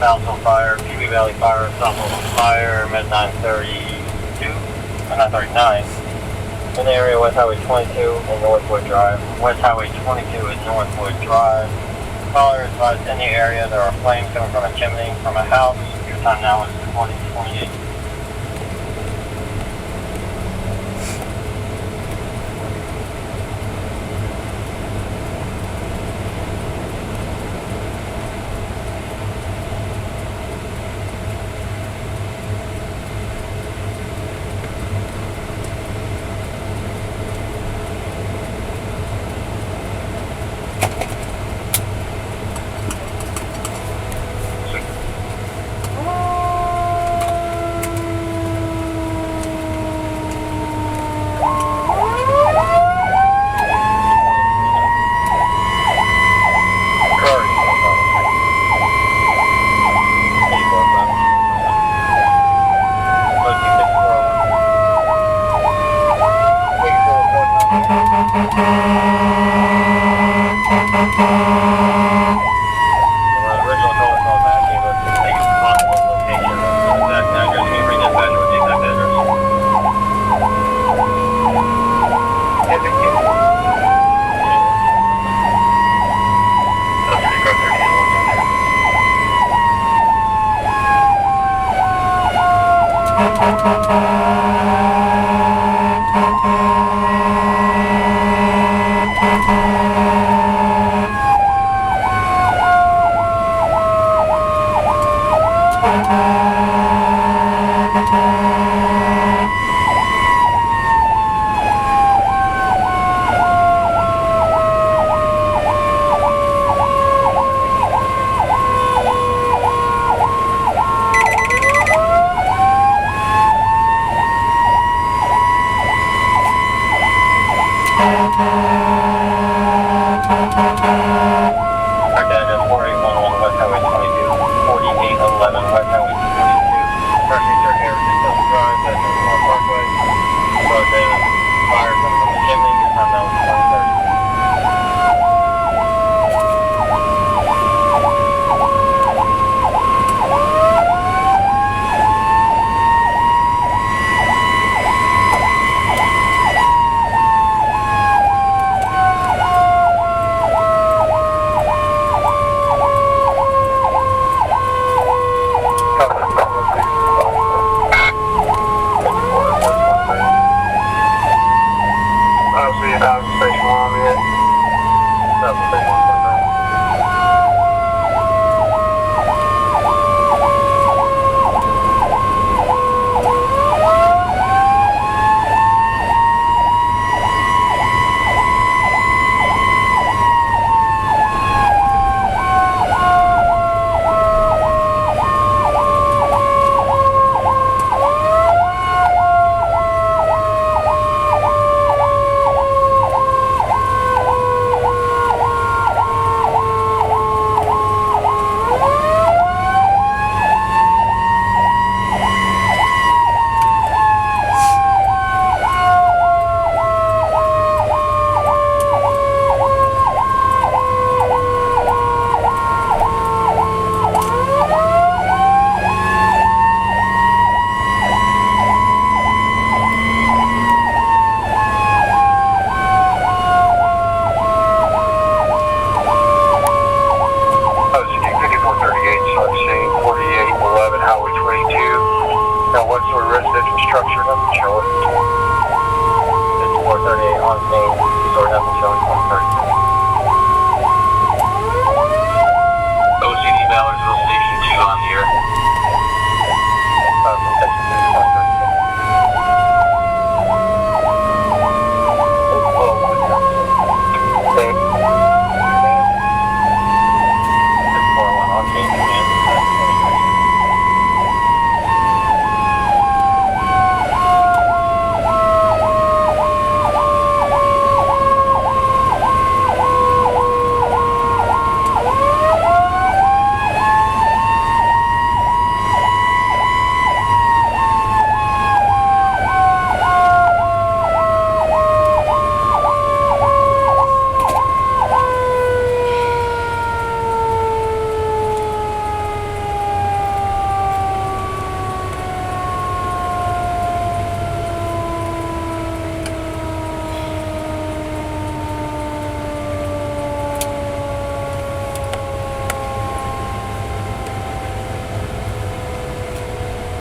Southville Fire, PB Valley Fire, Southville Fire, med 932, 939. In the area West Highway 22 and Northwood Drive. West Highway 22 and Northwood Drive. Caller is advised in the area there are flames coming from a chimney from a house. Your time now is 20:28. Residential structure, nothing showing. 5438 on scene, resort nothing showing 130.